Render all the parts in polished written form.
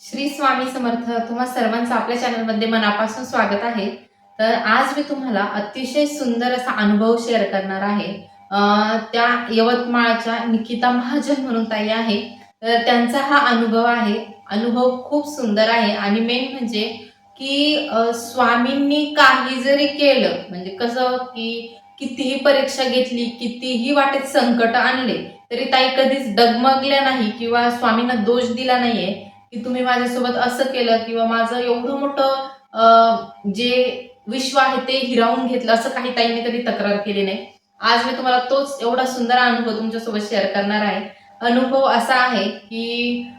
श्री स्वामी समर्थ. तुम्हा सर्वांचं आपल्या चॅनलमध्ये मनापासून स्वागत आहे. तर आज मी तुम्हाला अतिशय सुंदर असा अनुभव शेअर करणार आहे. त्या यवतमाळच्या निकिता महाजन म्हणून ताई आहे. तर त्यांचा हा अनुभव आहे. अनुभव खूप सुंदर आहे आणि मेन म्हणजे की स्वामींनी काही जरी केलं म्हणजे कसं की कितीही परीक्षा घेतली, कितीही वाटेत संकट आणले, तरी ताई कधीच डगमगल्या नाही किंवा स्वामींना दोष दिला नाहीये की तुम्ही माझ्यासोबत असं केलं किंवा माझं एवढं मोठं जे विश्व आहे ते हिरावून घेतलं, असं काही ताईंनी कधी तक्रार केली नाही. आज मी तुम्हाला तोच एवढा सुंदर अनुभव तुमच्यासोबत शेअर करणार आहे. अनुभव असा आहे की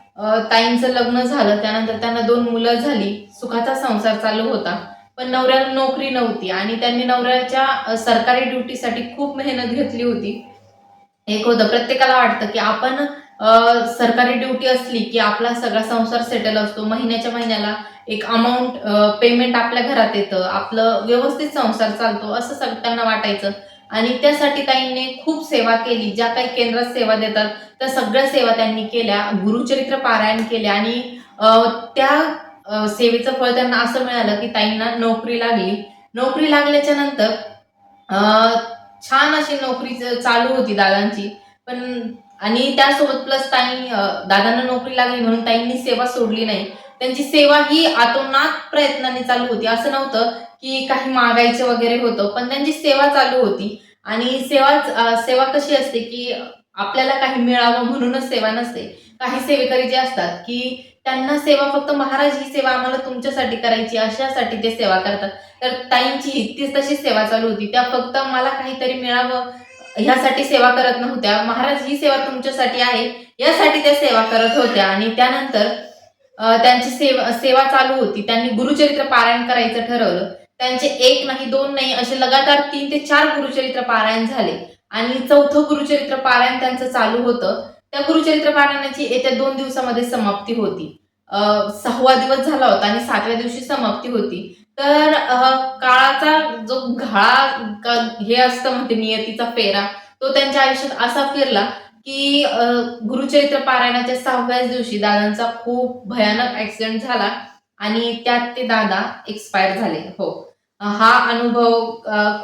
ताईंचं लग्न झालं, त्यानंतर त्यांना 2 मुलं झाली, सुखाचा संसार चालू होता. पण नवऱ्याला नोकरी नव्हती आणि त्यांनी नवऱ्याच्या सरकारी ड्युटीसाठी खूप मेहनत घेतली होती. एक होतं प्रत्येकाला वाटतं की आपण सरकारी ड्युटी असली की आपला सगळा संसार सेटल असतो. महिन्याच्या महिन्याला एक अमाउंट पेमेंट आपल्या घरात येतं. आपलं व्यवस्थित संसार चालतो असं सगळ्यांना वाटायचं आणि त्यासाठी ताईंनी खूप सेवा केली. ज्या काही केंद्रात सेवा देतात त्या सगळ्या सेवा त्यांनी केल्या. गुरुचरित्र पारायण केले आणि त्या सेवेचं फळ त्यांना असं मिळालं की ताईंना नोकरी लागली. नोकरी लागल्याच्या नंतर अ, छान अशी नोकरी चालू होती दादांची. पण आणि त्यासोबत प्लस दादांना नोकरी लागली म्हणून ताईंनी सेवा सोडली नाही. त्यांची सेवा ही आतोनात प्रयत्नाने चालू होती. असं नव्हतं की काही मागायचं वगैरे होतं, पण त्यांची सेवा चालू होती. आणि सेवा कशी असते की आपल्याला काही मिळावं म्हणूनच सेवा नसते. काही सेवेकरी जे असतात की त्यांना सेवा फक्त महाराज ही सेवा आम्हाला तुमच्यासाठी करायची अशासाठी ते सेवा करतात. तर ताईंची तीच तशी सेवा चालू होती. त्या फक्त मला काहीतरी मिळावं ह्यासाठी सेवा करत नव्हत्या. महाराज ही सेवा तुमच्यासाठी आहे, यासाठी त्या सेवा करत होत्या. आणि त्यानंतर त्यांची सेवा सेवा चालू होती. त्यांनी गुरुचरित्र पारायण करायचं ठरवलं. त्यांचे 1 नाही, 2 नाही, असे लगातार 3 ते 4 गुरुचरित्र पारायण झाले आणि 4थं गुरुचरित्र पारायण त्यांचं चालू होतं. त्या गुरुचरित्र पारायणाची येत्या 2 दिवसामध्ये समाप्ती होती. 6वा दिवस झाला होता आणि 7व्या दिवशी समाप्ती होती. तर काळाचा जो हे असतं म्हणते नियतीचा फेरा, तो त्यांच्या आयुष्यात असा फिरला की गुरुचरित्र पारायणाच्या 6व्याच दिवशी दादांचा खूप भयानक ॲक्सिडेंट झाला आणि त्यात ते दादा एक्सपायर झाले. हो. हा अनुभव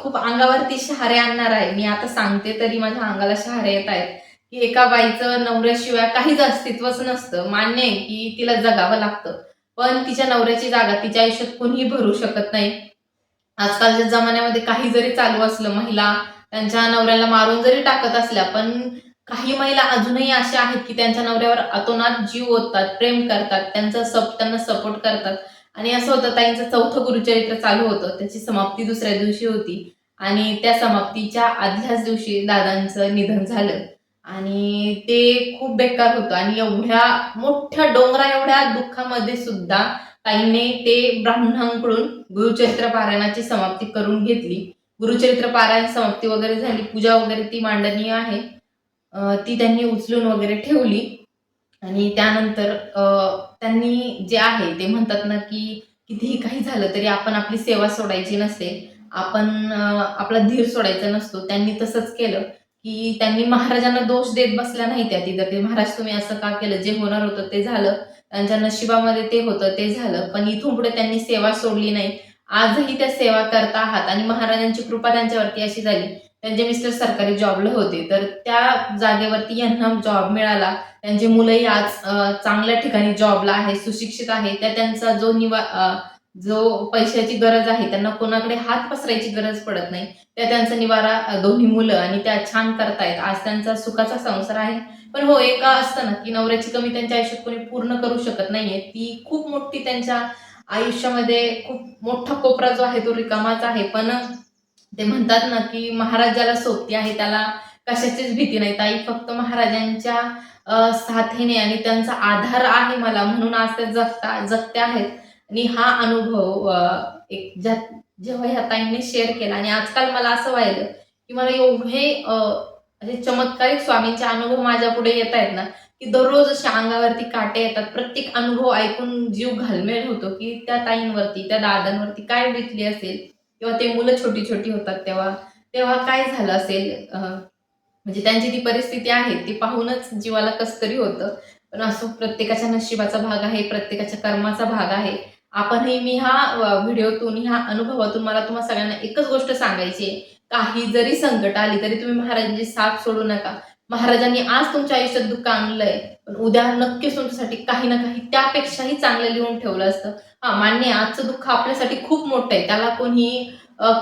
खूप अंगावरती शहारे आणणारा आहे. मी आता सांगते तरी माझ्या अंगाला शहारे येत आहेत, की एका बाईचं नवऱ्याशिवाय काहीच अस्तित्वच नसतं. मान्य आहे की तिला जगावं लागतं. पण तिच्या नवऱ्याची जागा तिच्या आयुष्यात कोणीही भरू शकत नाही. आजकालच्या जमान्यामध्ये काही जरी चालू असलं, महिला त्यांच्या नवऱ्याला मारून जरी टाकत असल्या, पण काही महिला अजूनही अशा आहेत, की त्यांच्या नवऱ्यावर अतोनात जीव ओततात, प्रेम करतात, त्यांना सपोर्ट करतात. आणि असं होतं ताईंचं 4थं गुरुचरित्र चालू होतं. त्याची समाप्ती दुसऱ्या दिवशी होती आणि त्या समाप्तीच्या आदल्याच दिवशी दादांचं निधन झालं आणि ते खूप बेकार होतं आणि एवढ्या मोठ्या डोंगरा एवढ्या दुःखामध्ये सुद्धा ताईंनी ते ब्राह्मणांकडून गुरुचरित्र पारायणाची समाप्ती करून घेतली. गुरुचरित्र पारायण समाप्ती वगैरे झाली, पूजा वगैरे ती मांडणीय आहे. ती त्यांनी उचलून वगैरे ठेवली आणि त्यानंतर त्यांनी जे आहे ते म्हणतात ना, की कितीही काही झालं तरी आपण आपली सेवा सोडायची नसते. आपण आपला धीर सोडायचा नसतो. त्यांनी तसंच केलं, की त्यांनी महाराजांना दोष देत बसल्या नाही त्या तिथं. ते महाराज तुम्ही असं का केलं? जे होणार होतं ते झालं. त्यांच्या नशिबामध्ये ते होतं ते झालं. पण इथून पुढे त्यांनी सेवा सोडली नाही. आजही त्या सेवा करत आहात आणि महाराजांची कृपा त्यांच्यावरती अशी झाली. त्यांचे मिस्टर सरकारी जॉबला होते. तर त्या जागेवरती यांना जॉब मिळाला. त्यांची मुलंही आज चांगल्या ठिकाणी जॉबला आहे, सुशिक्षित आहे. त्या त्यांचा जो पैशाची गरज आहे, त्यांना कोणाकडे हात पसरायची गरज पडत नाही. त्या त्यांचा निवारा दोन्ही मुलं आणि त्या छान करतायत. आज त्यांचा सुखाचा संसार आहे. पण हो, एक असतं ना, की नवऱ्याची कमी त्यांच्या आयुष्यात कोणी पूर्ण करू शकत नाहीये. ती खूप मोठी त्यांच्या आयुष्यामध्ये खूप मोठा कोपरा जो आहे तो रिकामाच आहे. पण ते म्हणतात ना, की महाराज ज्याला सोबती आहे त्याला कशाचीच भीती नाही. ताई फक्त महाराजांच्या साथीने आणि त्यांचा आधार आहे मला म्हणून आज त्या जगत्या आहेत. आणि हा अनुभव एक जेव्हा ह्या ताईंनी शेअर केला आणि आजकाल मला असं व्हायलं, की मला एवढे असे चमत्कारिक स्वामींचे अनुभव माझ्यापुढे येतायत ना, की दररोज अशा अंगावरती काटे येतात. प्रत्येक अनुभव ऐकून जीव घालमेल होतो, की त्या ताईंवरती, त्या दादांवरती काय बितली असेल किंवा ते मुलं छोटी-छोटी होतात तेव्हा, तेव्हा काय झालं असेल. म्हणजे त्यांची ती परिस्थिती आहे ती पाहूनच जीवाला कसंतरी होतं. पण असो, प्रत्येकाच्या नशिबाचा भाग आहे, प्रत्येकाच्या कर्माचा भाग आहे. आपणही मी ह्या व्हिडिओतून, ह्या अनुभवातून मला तुम्हा सगळ्यांना एकच गोष्ट सांगायची आहे, काही जरी संकट आली तरी तुम्ही महाराजांची साथ सोडू नका. महाराजांनी आज तुमच्या आयुष्यात दुःख आणलंय, पण उद्या नक्कीच तुमच्यासाठी काही ना काही त्यापेक्षाही चांगलं लिहून ठेवलं असतं. हां, मान्य आहे, आजचं दुःख आपल्यासाठी खूप मोठं आहे. त्याला कोणी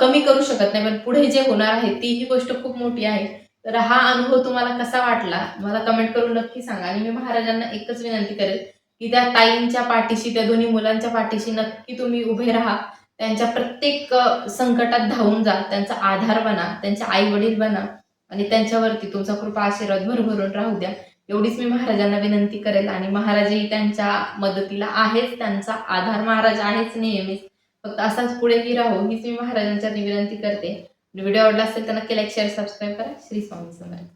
कमी करू शकत नाही. पण पुढे जे होणार आहे तीही गोष्ट खूप मोठी आहे. तर हा अनुभव तुम्हाला कसा वाटला? मला कमेंट करून नक्की सांगा. आणि मी महाराजांना एकच विनंती करेल, की त्या ताईंच्या पाठीशी, त्या दोन्ही मुलांच्या पाठीशी नक्की तुम्ही उभे राहा. त्यांच्या प्रत्येक संकटात धावून जा. त्यांचा आधार बना, त्यांचे आई-वडील बना आणि त्यांच्यावरती तुमचा कृपा आशीर्वाद भरभरून राहू द्या. एवढीच मी महाराजांना विनंती करेल आणि महाराजही त्यांच्या मदतीला आहेच. त्यांचा आधार महाराज आहेच नेहमीच. फक्त असाच पुढेही राहू हीच मी महाराजांच्या विनंती करते. व्हिडिओ आवडला असेल तर नक्की लाईक, शेअर, सबस्क्राईब करा. श्री स्वामी समर्थ.